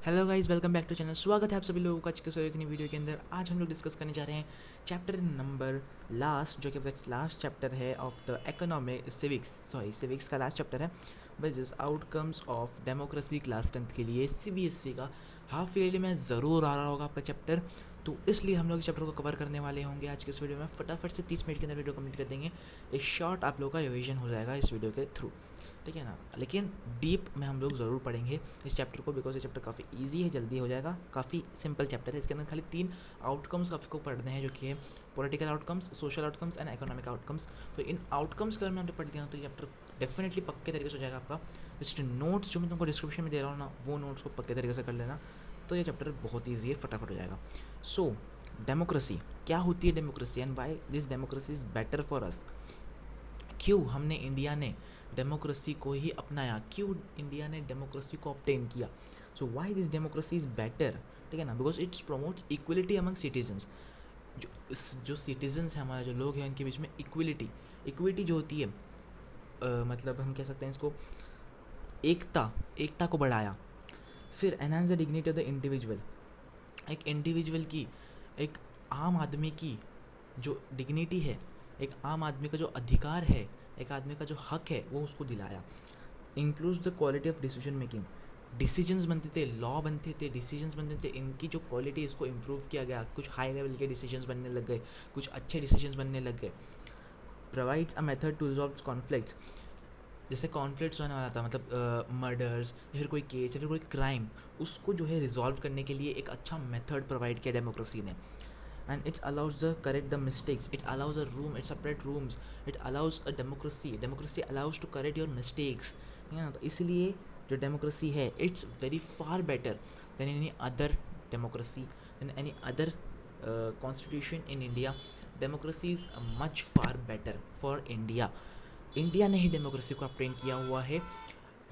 Hello guys, welcome back to channel. स्वागत है आप सभी लोगों का आज के एक नई वीडियो के अंदर। आज हम लोग डिस्कस करने जा रहे हैं चैप्टर नंबर लास्ट, जो कि लास्ट चैप्टर है ऑफ द इकोनॉमिक सिविक्स का लास्ट चैप्टर है, which is outcomes of democracy class 10th के लिए सीबीएसई का हाफ ईयरली में ज़रूर आ रहा होगा आपका चैप्टर। तो इसलिए हम लोग इस चैप्टर को कवर करने वाले होंगे आज के इस वीडियो में। फटाफट से 30 मिनट के अंदर वीडियो कंप्लीट कर देंगे। एक शॉर्ट आप लोगों का रिविजन हो जाएगा इस वीडियो के थ्रू, ठीक है ना। लेकिन डीप में हम लोग ज़रूर पढ़ेंगे इस चैप्टर को, बिकॉज ये चैप्टर काफ़ी इजी है, जल्दी हो जाएगा। काफ़ी सिंपल चैप्टर है। इसके अंदर खाली 3 आउटकम्स आपको पढ़ने हैं, जो कि है political outcomes, social outcomes and economic outcomes. तो इन आउटकम्स के बारे में हमने पढ़ लिया तो ये चैप्टर डेफिनेटली पक्के तरीके से हो जाएगा आपका। जस्ट नोट्स जो मैं तुमको डिस्क्रिप्शन में दे रहा हूँ ना, वो नोट्स को पक्के तरीके से कर लेना, तो ये चैप्टर बहुत ईजी है, फटाफट हो जाएगा। सो डेमोक्रेसी क्या होती है, democracy and why this democracy is better for us. क्यों हमने इंडिया ने डेमोक्रेसी को ही अपनाया, क्यों इंडिया ने डेमोक्रेसी को ऑब्टेन किया। So why this democracy is better, ठीक है ना, because it's promotes equality among citizens. जो सिटीजन्स हैं हमारे, जो लोग हैं, उनके बीच में इक्विटी जो होती है, मतलब हम कह सकते हैं इसको एकता को बढ़ाया। फिर enhance the dignity of the individual, एक इंडिविजुअल की, एक आम आदमी की जो डिग्निटी है, एक आम आदमी का जो अधिकार है, एक आदमी का जो हक है, वो उसको दिलाया। Includes the quality of decision making, decisions बनते थे, लॉ बनते थे, डिसीजंस बनते थे, इनकी जो क्वालिटी इसको इम्प्रूव किया गया। कुछ हाई लेवल के डिसीजंस बनने लग गए, कुछ अच्छे डिसीजंस बनने लग गए। Provides a method to resolve conflicts, जैसे कॉन्फ्लिक्ट्स होने वाला था, मतलब मर्डर्स या फिर कोई केस या फिर कोई क्राइम, उसको जो है रिजॉल्व करने के लिए एक अच्छा मेथड प्रोवाइड किया डेमोक्रेसी ने। And it allows the correct the mistakes, it allows a room, it separate rooms, it allows a democracy allows to correct your mistakes, है ना। तो इसलिए जो डेमोक्रेसी है, it's very far better than any other democracy, than any other constitution in India. Democracy is much far better for India. India ने ही democracy को obtain किया हुआ है।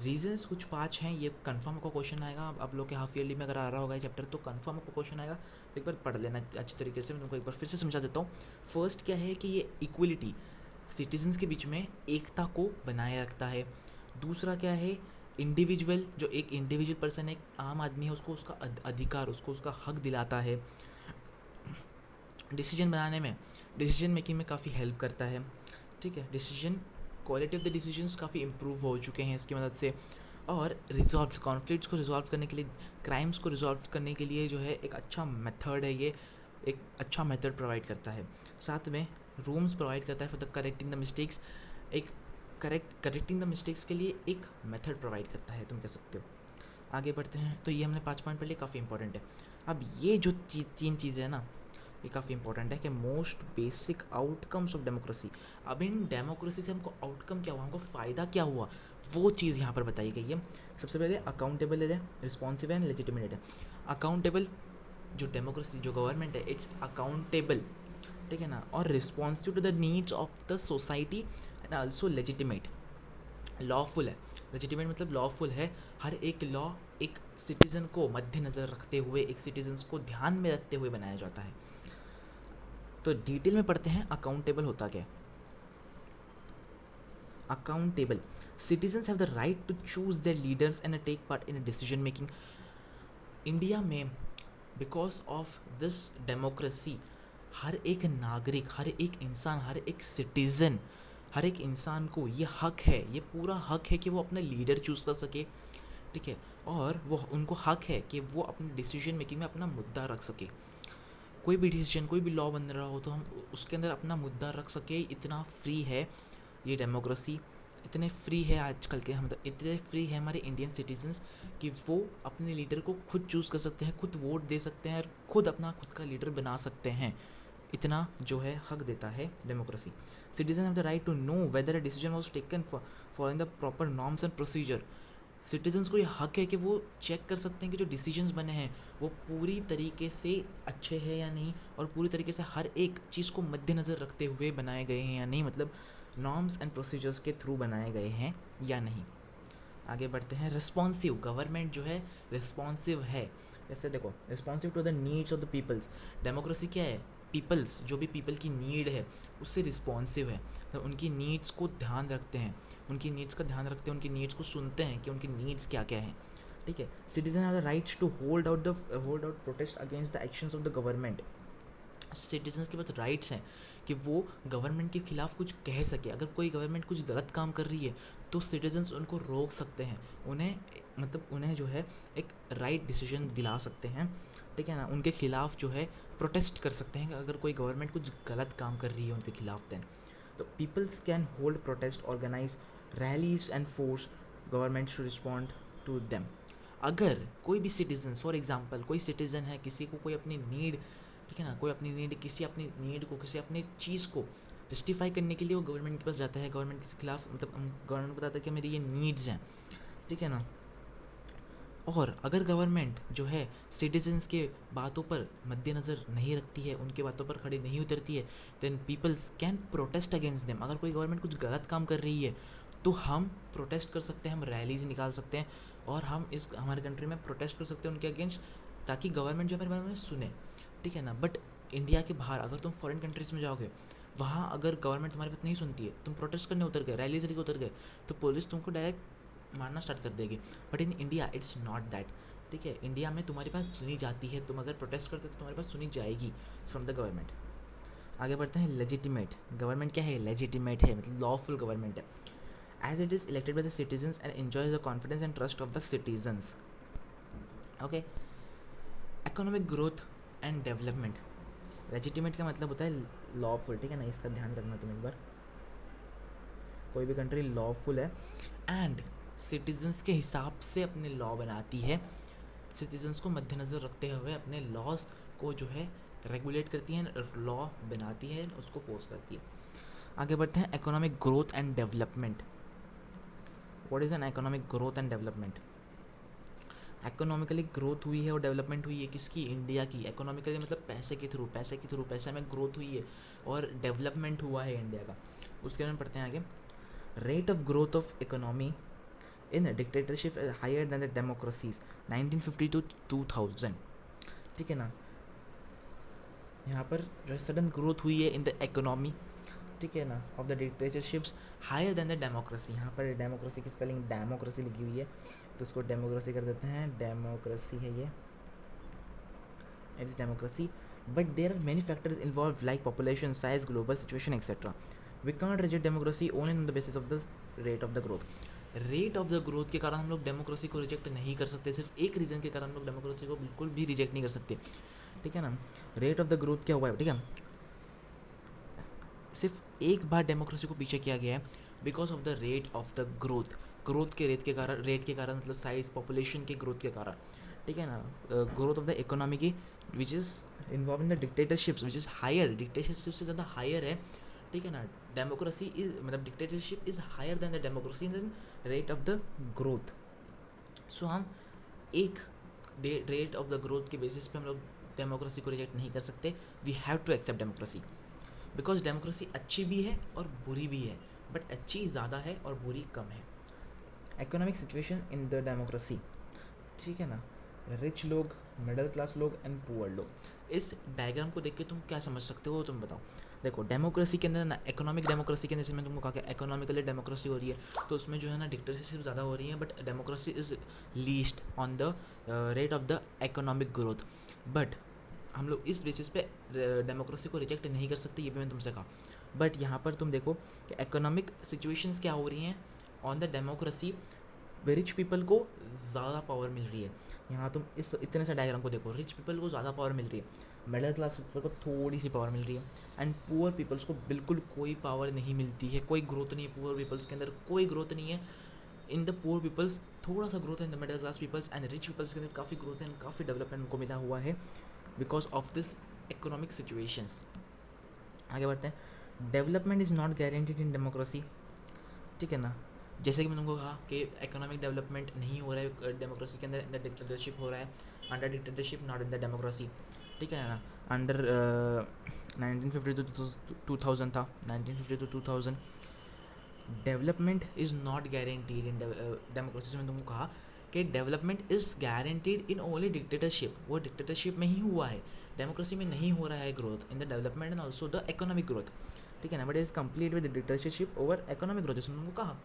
रीजंस कुछ 5 हैं, ये कंफर्म आपको क्वेश्चन आएगा। आप लोग के हाफ ईयरली में अगर आ रहा होगा ये चैप्टर, तो कंफर्म आपको क्वेश्चन आएगा। एक बार पढ़ लेना अच्छी तरीके से, मैं तुमको एक बार फिर से समझा देता हूँ। फर्स्ट क्या है कि ये इक्वलिटी, सिटीजन्स के बीच में एकता को बनाए रखता है। दूसरा क्या है, इंडिविजुअल, जो एक इंडिविजुअल पर्सन, एक आम आदमी है, उसको उसका अधिकार, उसको उसका हक दिलाता है। डिसीजन बनाने में, डिसीजन मेकिंग में काफ़ी हेल्प करता है, ठीक है। Decision quality of the decisions काफ़ी इम्प्रूव हो चुके हैं इसकी मदद से। और रिजॉल्व कॉन्फ्लिक्ट्स को रिजॉल्व करने के लिए, क्राइम्स को रिजॉल्व करने के लिए जो है एक अच्छा मेथड है, ये एक अच्छा मेथड प्रोवाइड करता है। साथ में रूम्स प्रोवाइड करता है for the correcting the mistakes, एक करेक्टिंग द मिस्टेक्स के लिए एक मेथड प्रोवाइड करता है, तुम कह सकते हो। आगे बढ़ते हैं। तो ये हमने 5 पॉइंट पढ़ लिए, काफ़ी इंपॉर्टेंट है। अब ये जो 3 चीज़ें हैं ना, ये काफ़ी इंपॉर्टेंट है कि most basic outcomes of democracy. अब इन डेमोक्रेसी से हमको आउटकम क्या हुआ, हमको फ़ायदा क्या हुआ, वो चीज़ यहाँ पर बताई गई है। सबसे पहले अकाउंटेबल है, रिस्पॉन्सिव एंड लेजिटिमेट है। अकाउंटेबल, जो डेमोक्रेसी, जो गवर्नमेंट है, इट्स अकाउंटेबल, ठीक है ना, और responsive to the needs of the society and also legitimate, lawful है। लेजिटिमेट मतलब लॉफुल है। हर एक लॉ एक सिटीज़न को मद्देनज़र रखते हुए, एक सिटीजन्स को ध्यान में रखते हुए बनाया जाता है। तो डिटेल में पढ़ते हैं अकाउंटेबल होता क्या है। Accountable, citizens have the right to choose their leaders and take part in decision making. India में बिकॉज ऑफ दिस डेमोक्रेसी, हर एक नागरिक, हर एक इंसान, हर एक सिटीज़न, हर एक इंसान को ये हक है, ये पूरा हक है कि वो अपना लीडर चूज़ कर सके, ठीक है। और वो उनको हक है कि वो अपने डिसीजन मेकिंग में अपना मुद्दा रख सके। कोई भी डिसीजन, कोई भी लॉ बन रहा हो तो हम उसके अंदर अपना मुद्दा रख सके। इतना फ्री है ये डेमोक्रेसी, इतने फ्री है आजकल के, हम इतने फ्री है हमारे इंडियन सिटीजन्स कि वो अपने लीडर को खुद चूज़ कर सकते हैं, खुद वोट दे सकते हैं और खुद का लीडर बना सकते हैं। इतना जो है हक देता है democracy. Citizen have the right to know whether a decision was taken following the proper norms and procedure. Citizens को ये हक है कि वो चेक कर सकते हैं कि जो डिसीजंस बने हैं वो पूरी तरीके से अच्छे हैं या नहीं, और पूरी तरीके से हर एक चीज़ को मद्देनज़र रखते हुए बनाए गए हैं या नहीं, मतलब नॉर्म्स एंड प्रोसीजर्स के थ्रू बनाए गए हैं या नहीं। आगे बढ़ते हैं। रिस्पॉन्सिव, गवर्नमेंट जो है रिस्पॉन्सिव है। जैसे देखो, responsive to the needs of the peoples. Democracy क्या है, पीपल्स, जो भी पीपल की नीड है उससे रिस्पॉन्सिव है, तो उनकी नीड्स को ध्यान रखते हैं, उनकी नीड्स का ध्यान रखते हैं, उनकी नीड्स को सुनते हैं कि उनकी नीड्स क्या क्या हैं, ठीक है, citizen have the rights to hold out protest against the actions of the government. Citizens के पास राइट्स हैं कि वो गवर्नमेंट के खिलाफ कुछ कह सके। अगर कोई गवर्नमेंट कुछ गलत काम कर रही है तो सिटीजन्स उनको रोक सकते हैं, उन्हें मतलब उन्हें जो है एक राइट डिसीजन दिला सकते हैं, ठीक है ना, उनके खिलाफ जो है प्रोटेस्ट कर सकते हैं अगर कोई गवर्नमेंट कुछ गलत काम कर रही है उनके खिलाफ। देन तो peoples can hold protest, organise rallies and force government to respond to them. अगर कोई भी सिटीजन्स, फॉर एग्जांपल कोई सिटीज़न है, किसी को कोई अपनी नीड, ठीक है ना, कोई अपनी नीड, किसी अपनी नीड को, किसी अपनी चीज़ को जस्टिफाई करने के लिए वो गवर्नमेंट के पास जाता है, गवर्नमेंट के खिलाफ, मतलब गवर्नमेंट बताता है कि मेरी ये नीड्स हैं, ठीक है ना, और अगर गवर्नमेंट जो है सिटीजन्स के बातों पर मद्देनज़र नहीं रखती है, उनके बातों पर खड़े नहीं उतरती है, then peoples can protest against them. अगर कोई गवर्नमेंट कुछ गलत काम कर रही है तो हम प्रोटेस्ट कर सकते हैं, हम रैलीज निकाल सकते हैं और हम इस हमारे कंट्री में प्रोटेस्ट कर सकते हैं उनके अगेंस्ट, ताकि गवर्नमेंट जो हमारे बारे में सुने, ठीक है ना। बट इंडिया के बाहर अगर तुम फॉरेन कंट्रीज़ में जाओगे, वहाँ अगर गवर्नमेंट तुम्हारी बात नहीं सुनती है, तुम प्रोटेस्ट करने उतर गए, रैलीज लेके उतर गए, तो पुलिस तुमको डायरेक्ट मारना स्टार्ट कर देगी। But in India it's not that, ठीक है। इंडिया में तुम्हारी बात सुनी जाती है, तुम अगर प्रोटेस्ट करते हो तो तुम्हारी बात सुनी जाएगी फ्रॉम द गवर्नमेंट। आगे बढ़ते हैं, लेजिटिमेट गवर्नमेंट क्या है? लेजिटिमेट है, मतलब लॉफुल गवर्नमेंट है। As it is elected by the citizens and enjoys the confidence and trust of the citizens. Okay, economic growth and development. Legitimate का मतलब होता है लॉफुल, ठीक है ना, इसका ध्यान रखना तुम एक बार। कोई भी कंट्री लॉफुल है एंड सिटीजन्स के हिसाब से अपने लॉ बनाती है, सिटीजन्स को मद्देनज़र रखते हुए अपने लॉज को जो है रेगुलेट करती है, लॉ बनाती है, उसको फोर्स करती है। आगे बढ़ते हैं, economic growth and development. What is an economic growth and development? Economically growth हुई है और डेवलपमेंट हुई है किसकी? इंडिया की। इकोनॉमिकली मतलब पैसे के थ्रू, पैसे में ग्रोथ हुई है और डेवलपमेंट हुआ है इंडिया का। उसके बाद पढ़ते हैं आगे, rate of growth of economy in dictatorship higher than the democracies 1950 to 2000, ठीक है ना। यहाँ पर जो है सडन ग्रोथ हुई है इन द इकोनॉमी, ठीक है ना, of the dictatorships higher than the democracy. यहाँ पर डेमोक्रेसी की स्पेलिंग डेमोक्रेसी लिखी हुई है तो इसको डेमोक्रेसी कर देते हैं, डेमोक्रेसी है ये, it's democracy. But there are many factors involve like population size, global situation etcetera. We can't reject democracy only on the basis of the rate of the growth. Rate of the growth के कारण हम लोग democracy को reject नहीं कर सकते, सिर्फ एक रीज़न के कारण हम लोग डेमोक्रेसी को बिल्कुल भी रिजेक्ट नहीं कर सकते, ठीक है ना। रेट ऑफ द ग्रोथ क्या हुआ है, ठीक है, सिर्फ एक बार डेमोक्रेसी को पीछे किया गया है because of the rate of the growth. Growth के रेट के कारण मतलब साइज, पॉपुलेशन के ग्रोथ के कारण, ठीक है ना। ग्रोथ ऑफ द इकोनॉमी की which is involve in the dictatorships which is higher, dictatorship से ज़्यादा हायर है, ठीक है ना। डेमोक्रेसी इज मतलब dictatorship is higher than the democracy in the rate of the growth. So हम एक रेट ऑफ द ग्रोथ के बेसिस पे हम लोग डेमोक्रेसी को रिजेक्ट नहीं कर सकते। We have to accept democracy because democracy अच्छी भी है और बुरी भी है, बट अच्छी ज़्यादा है और बुरी कम है। Economic situation in the democracy, ठीक है ना, रिच लोग, मिडिल क्लास लोग एंड पुअर लोग। इस डायग्राम को देख के तुम क्या समझ सकते हो, तुम बताओ। देखो डेमोक्रेसी के अंदर ना, इकोनॉमिक डेमोक्रेसी के अंदर, जैसे मैं तुमको कहा कि इकोनॉमिकली डेमोक्रेसी हो रही है तो उसमें जो है ना डिक्टेटरशिप ज़्यादा हो रही है, but democracy is least on the rate of the economic growth. But हम लोग इस बेसिस पे डेमोक्रेसी को रिजेक्ट नहीं कर सकते, ये भी मैंने तुमसे कहा। बट यहाँ पर तुम देखो कि इकोनॉमिक सिचुएशंस क्या हो रही हैं on the democracy, rich people को ज़्यादा पावर मिल रही है। यहाँ तुम इस इतने से डायग्राम को देखो, रिच पीपल को ज़्यादा पावर मिल रही है, मिडिल क्लास पीपल को थोड़ी सी पावर मिल रही है, एंड पुअर पीपल्स को बिल्कुल कोई पावर नहीं मिलती है, कोई ग्रोथ नहीं है पुअर पीपल्स के अंदर, कोई ग्रोथ नहीं है। इन द पुअर पीपल्स थोड़ा सा ग्रोथ है, in the middle class peoples and rich peoples के अंदर काफ़ी ग्रोथ है एंड काफ़ी डेवलपमेंट उनको मिला हुआ है because of this economic situations. आगे बढ़ते हैं, development is not guaranteed in democracy, ठीक है ना। जैसे कि मैंने तुमको कहा कि इकोनॉमिक डेवलपमेंट नहीं हो रहा है डेमोक्रेसी के अंदर, इन द डिक्टेटरशिप हो रहा है, under dictatorship not in the democracy, ठीक है ना। अंडर 1950 to 2000 था, 1950 to 2000 development is not guaranteed in democracy. मैंने तुमको कहा कि development is guaranteed in only dictatorship, वो डिक्टेटरशिप में ही हुआ है, डेमोक्रेसी में नहीं हो रहा है growth in the development and also the economic growth, ठीक है ना। But is complete with dictatorship over economic growth, जैसे मैंने तुमको कहा,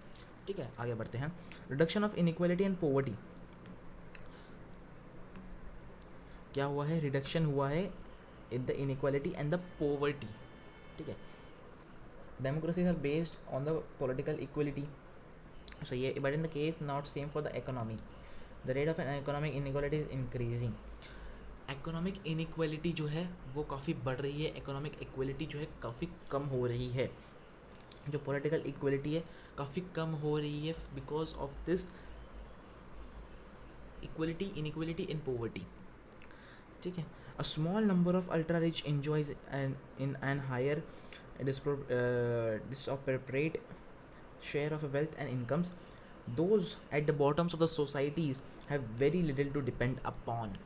ठीक है। आगे बढ़ते हैं, reduction of inequality and poverty. क्या हुआ है, रिडक्शन हुआ है in the inequality and the poverty, ठीक है। Democracies are based on the political equality, सही है, but in the case not same for the economy, the rate of an economic inequality is increasing. Economic inequality जो है वो काफ़ी बढ़ रही है, इकोनॉमिक इक्वलिटी जो है काफ़ी कम हो रही है, जो पॉलिटिकल इक्वलिटी है काफ़ी कम हो रही है because of this equality inequality in poverty, ठीक है। A small number of ultra rich enjoys an higher disproportionate share of wealth and incomes. Those at the bottoms of the societies have very little to depend upon.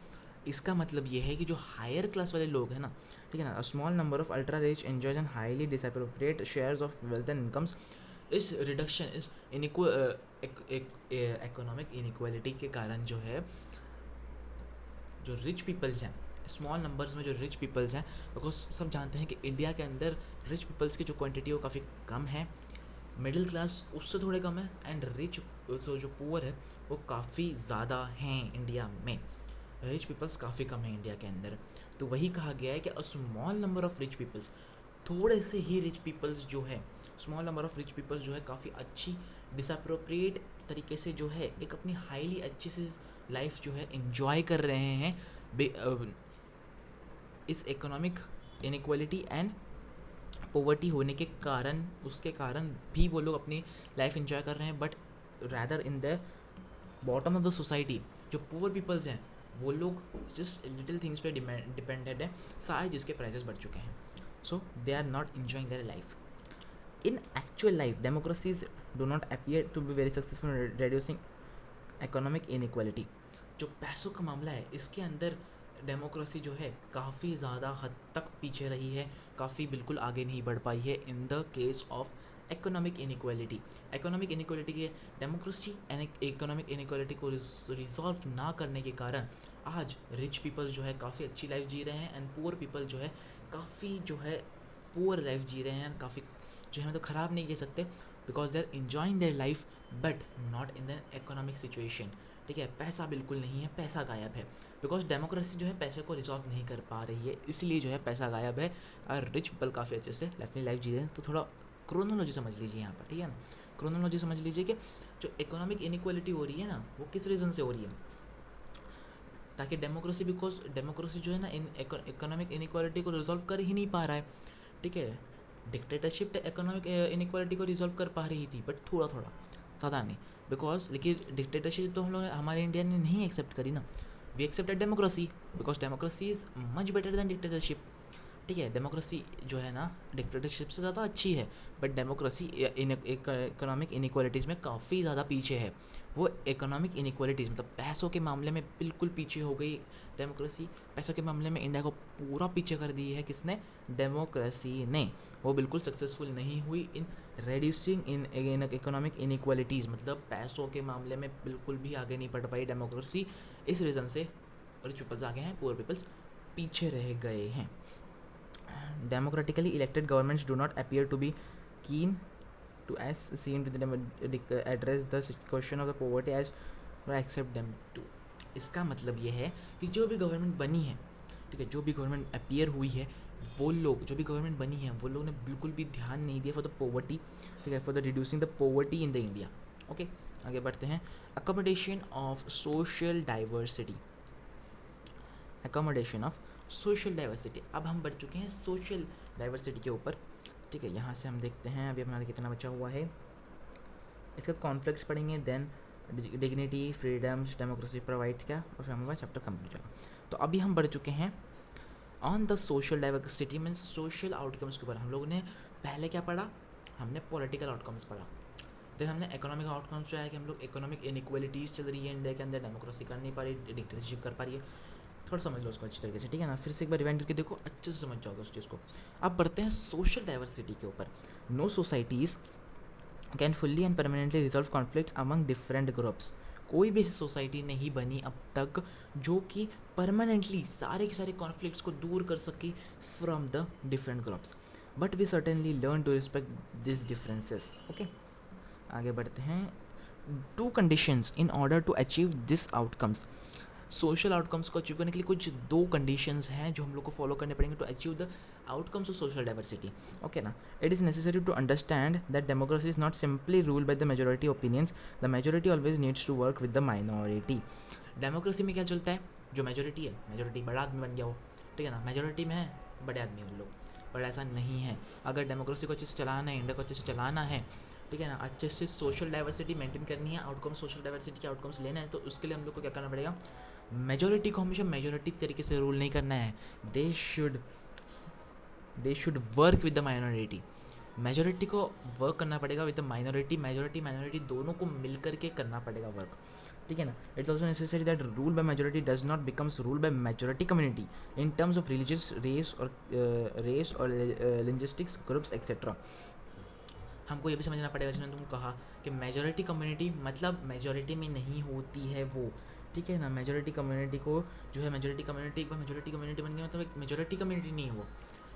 इसका मतलब ये है कि जो higher class वाले लोग हैं ना, ठीक है ना, a small number of ultra rich enjoys and highly disproportionate shares of wealth and incomes. इस रिडक्शन, इस इकोनॉमिक इनइक्वालिटी के कारण जो है, जो रिच पीपल्स हैं, स्मॉल नंबर्स में जो रिच पीपल्स हैं, बिकॉज सब जानते हैं कि इंडिया के अंदर रिच पीपल्स की जो क्वांटिटी है वो काफ़ी कम है, मिडिल क्लास उससे थोड़े कम है, एंड रिच जो पुअर है वो काफ़ी ज़्यादा हैं इंडिया में, रिच पीपल्स काफ़ी कम है इंडिया के अंदर। तो वही कहा गया है कि a small number of rich peoples, थोड़े से ही रिच पीपल्स जो है, small number of rich peoples जो है काफ़ी अच्छी डिसअप्रोप्रिएट तरीके से जो है एक अपनी हाईली अच्छी सी लाइफ जो है इन्जॉय कर रहे हैं इस इकोनॉमिक इनइक्वालिटी एंड पोवर्टी होने के कारण, उसके कारण भी वो लोग अपनी लाइफ इन्जॉय कर रहे हैं, but rather in the bottom of the society जो पुअर पीपल्स हैं वो लोग जस्ट लिटिल थिंग्स पे डिपेंडेड है, सारे जिसके प्राइसेस बढ़ चुके हैं, so they are not enjoying their life. In actual life democracies do not appear to be very successful reducing economic inequality. जो पैसों का मामला है इसके अंदर डेमोक्रेसी जो है काफ़ी ज़्यादा हद तक पीछे रही है, काफ़ी बिल्कुल आगे नहीं बढ़ पाई है in the case of economic inequality. Economic inequality के डेमोक्रेसी एंड इकोनॉमिक इनइक्वालिटी को रिजॉल्व ना करने के कारण आज रिच पीपल जो है काफ़ी अच्छी लाइफ जी रहे हैं, एंड पुअर पीपल जो है काफ़ी जो है पुअर लाइफ जी रहे हैं, काफ़ी जो है मतलब ख़राब नहीं कह सकते, because they are enjoying their life but not in the economic situation, ठीक है। पैसा बिल्कुल नहीं है, पैसा गायब है, बिकॉज डेमोक्रेसी जो है पैसे को रिजॉल्व नहीं कर पा रही है, इसलिए जो है पैसा गायब है, और रिच पीपल काफ़ी अच्छे से अपनी लाइफ जी रहे हैं। तो थोड़ा क्रोनोलॉजी समझ लीजिए यहाँ पर, ठीक है ना, क्रोनोलॉजी समझ लीजिए कि जो इकोनॉमिक इनइक्वालिटी हो रही है ना वो किस रीज़न से हो रही है, ताकि डेमोक्रेसी, बिकॉज डेमोक्रेसी जो है ना इन इकोनॉमिक इनइक्वालिटी को रिजॉल्व कर ही नहीं पा रहा है, ठीक है। डिक्टेटरशिप इकोनॉमिक इनइक्वालिटी को रिजॉल्व कर पा रही थी, बट थोड़ा थोड़ा, ज़्यादा नहीं, बिकॉज लेकिन डिक्टेटरशिप तो हम लोग हमारे इंडिया ने नहीं एक्सेप्ट करी ना, we accepted democracy because democracy is much better than dictatorship, ठीक है। डेमोक्रेसी जो है ना डिक्टेटरशिप से ज़्यादा अच्छी है, बट डेमोक्रेसी इकोनॉमिक इनइक्वालिटीज़ में काफ़ी ज़्यादा पीछे है। वो इकोनॉमिक इनइक्वालिटीज़ मतलब पैसों के मामले में बिल्कुल पीछे हो गई डेमोक्रेसी, पैसों के मामले में इंडिया को पूरा पीछे कर दी है किसने, डेमोक्रेसी ने। वो बिल्कुल सक्सेसफुल नहीं हुई इन रेड्यूसिंग इन इकोनॉमिक इनइक्वालिटीज़, मतलब पैसों के मामले में बिल्कुल भी आगे नहीं बढ़ पाई डेमोक्रेसी। इस रीज़न से रिच पीपल्स आगे हैं, पुअर पीपल्स पीछे रह गए हैं। Democratically elected governments do not appear to be keen to as seen to address the question of the poverty as or accept them to। इसका मतलब ये है कि जो भी गवर्नमेंट बनी है, ठीक है, जो भी गवर्नमेंट अपीयर हुई है, वो लोग जो भी गवर्नमेंट बनी है वो लोग ने बिल्कुल भी ध्यान नहीं दिया फॉर द पोवर्टी, ठीक है, for the reducing the poverty in the India. Okay, आगे बढ़ते हैं। Accommodation of social diversity, accommodation of social diversity. अब हम बढ़ चुके हैं सोशल डाइवर्सिटी के ऊपर, ठीक है। यहाँ से हम देखते हैं अभी हमारा कितना बचा हुआ है, इसके बाद कॉन्फ्लिक्ट्स पढ़ेंगे, then dignity, freedoms, democracy provides क्या, और फिर हमारा चैप्टर कंप्लीट होगा। तो अभी हम बढ़ चुके हैं on the social diversity means social outcomes के ऊपर। हम लोगों ने पहले क्या पढ़ा, हमने पॉलिटिकल आउटकम्स पढ़ा, देन हमने इकोनॉमिक आउटकम्स पे आया कि हम लोग इकोनॉमिक इनइक्वालिटीज़ चल रही है इंडिया के अंदर, डेमोक्रेसी कर नहीं पा रही, डिक्टेटरशिप कर पा रही है। थोड़ा समझ लो उसको अच्छी तरीके से, ठीक है ना, फिर से एक बार रिवाइंड करके देखो, अच्छे से समझ जाओगे उस चीज़ को। अब बढ़ते हैं सोशल डाइवर्सिटी के ऊपर। No societies can fully and permanently resolve conflicts among different groups. कोई भी ऐसी सोसाइटी नहीं बनी अब तक जो कि परमानेंटली सारे के सारे कॉन्फ्लिक्ट्स को दूर कर सके from the different groups, but we certainly learn to respect this differences. Okay, आगे बढ़ते हैं। Two conditions in order to achieve this outcomes, social outcomes को अचीव करने के लिए कुछ 2 कंडीशंस हैं जो हम लोग को फॉलो करने पड़ेंगे to achieve the outcomes of social diversity. Okay ना. It is necessary to understand that democracy is not simply rule by the majority opinions. The majority always needs to work with the minority. Democracy में क्या चलता है, जो majority है, majority बड़ा आदमी बन गया हो, ठीक है ना, मेजोरिटी में है बड़े आदमी उन लोग, पर ऐसा नहीं है. अगर डेमोक्रेसी को अच्छे से चलाना है, इंडिया को अच्छे से चलाना है, ठीक है ना, अच्छे से सोशल डाइवर्सिटी मेंटेन करनी है, आउटकम सोशल डाइवर्सिटी के आउटकम्स लेना है, तो उसके लिए हम लोग को क्या करना पड़ेगा, मेजोरिटी को हमेशा मेजोरिटी तरीके से रूल नहीं करना है. They should work with the minority. Majority को वर्क करना पड़ेगा विद द माइनॉरिटी. माइनॉरिटी दोनों को मिल करके करना पड़ेगा वर्क, ठीक है ना. It's also necessary that rule by majority does not becomes rule by majority community in terms of religious race और लिंग्विस्टिक्स ग्रुप्स एक्सेट्रा. हमको ये भी समझना पड़ेगा, जिसमें तुमको कहा कि मेजोरिटी कम्युनिटी मतलब मेजोरिटी में नहीं होती है वो, ठीक है ना. मेजोरिटी कम्युनिटी को जो है, मेजोरिटी कम्युनिटी एक बार मेजोरिटी कम्युनिटी बन गई मतलब एक मेजोरिटी कम्युनिटी नहीं है वो,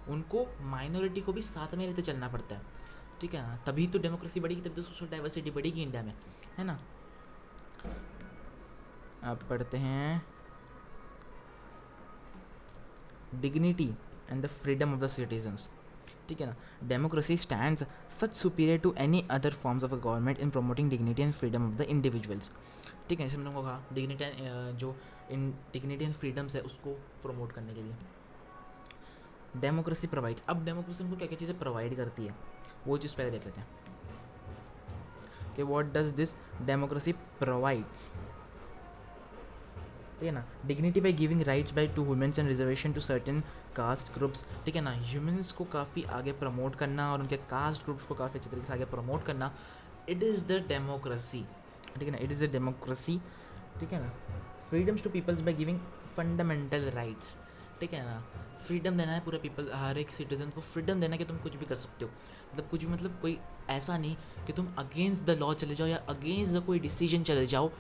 उनको माइनॉरिटी को भी साथ में लेते चलना पड़ता है, ठीक है ना. तभी तो डेमोक्रेसी बढ़ेगी, तभी तो सोशल डाइवर्सिटी बढ़ेगी इंडिया में, है ना. आप पढ़ते हैं dignity and the freedom of the citizens, ठीक है ना. Democracy stands such superior to any other forms of a government in promoting dignity and freedom of the individuals, ठीक है. जैसे हम लोगों को कहा डिग्निटी, जो इन डिग्निटी एंड फ्रीडम्स है उसको प्रमोट करने के लिए डेमोक्रेसी प्रोवाइड. अब डेमोक्रेसी हमको क्या क्या चीज़ें प्रोवाइड करती है, वो चीज़ पहले देख लेते हैं कि what does this democracy provides, ठीक है ना. Dignity by giving rights by to womens and reservation to certain caste groups, ठीक है ना. ह्यूमन्स को काफ़ी आगे प्रमोट करना और उनके कास्ट ग्रुप्स को काफ़ी अच्छे तरीके से आगे प्रमोट करना, इट इज़ द डेमोक्रेसी, ठीक है ना. इट इज़ द डेमोक्रेसी, ठीक है ना. Freedoms to peoples by giving fundamental rights, ठीक है ना. फ्रीडम देना है पूरा पीपल, हर एक सिटीजन को फ्रीडम देना है कि तुम कुछ भी कर सकते हो, मतलब कुछ भी, मतलब कोई ऐसा नहीं कि तुम अगेंस्ट द लॉ चले जाओ या अगेंस्ट द कोई डिसीजन चले जाओ,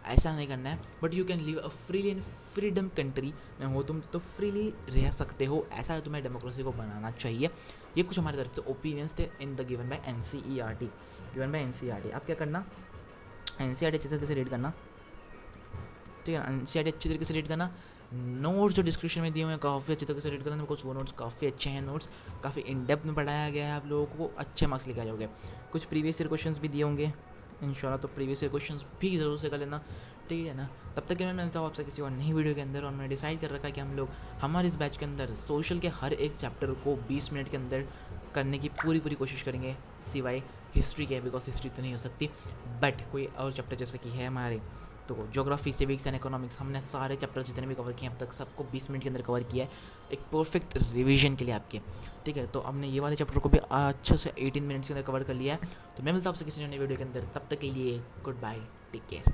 ऐसा नहीं करना है. But you can live a freely in freedom country में हो तुम तो फ्रीली रह सकते हो, ऐसा तुम्हें डेमोक्रेसी को बनाना चाहिए. ये कुछ हमारी तरफ से ओपिनियंस थे in the given by NCERT. आप क्या करना, NCERT अच्छे तरीके से रीड करना, ठीक है ना. NCERT अच्छी तरीके से रीड करना. नोट्स जो डिस्क्रिप्शन में दिए हुए हैं काफ़ी अच्छे तरीके से रीड करना, बिकॉज वो नोट्स काफ़ी अच्छे हैं. नोट्स काफ़ी इन डेप्थ में पढ़ाया गया है, आप लोगों को अच्छे मार्क्स लेके आ जाओगे. कुछ प्रीवियस ईयर क्वेश्चंस भी दिए होंगे इंशाल्लाह, तो प्रीवियस ईयर क्वेश्चंस भी ज़रूर से कर लेना, ठीक है ना. तब तक के मैं मिलता हूँ आपसे किसी और नई वीडियो के अंदर. और मैंने डिसाइड कर रखा है कि हम लोग हमारे इस बैच के अंदर सोशल के हर एक चैप्टर को 20 मिनट के अंदर करने की पूरी कोशिश करेंगे, सिवाय हिस्ट्री के, बिकॉज हिस्ट्री तो नहीं हो सकती. बट कोई और चैप्टर जैसे कि है हमारे, तो ज्योग्राफी, सिविक्स एंड इकोनॉमिक्स, हमने सारे चैप्टर्स जितने भी कवर किए अब तक सबको 20 मिनट के अंदर कवर किया है, एक परफेक्ट रिवीजन के लिए आपके, ठीक है. तो हमने ये वाले चैप्टर को भी अच्छे से 18 मिनट्स के अंदर कवर कर लिया है. तो मैं मिलता हूँ आपसे किसी नई वीडियो के अंदर, तब तक के लिए गुड बाय, टेक केयर.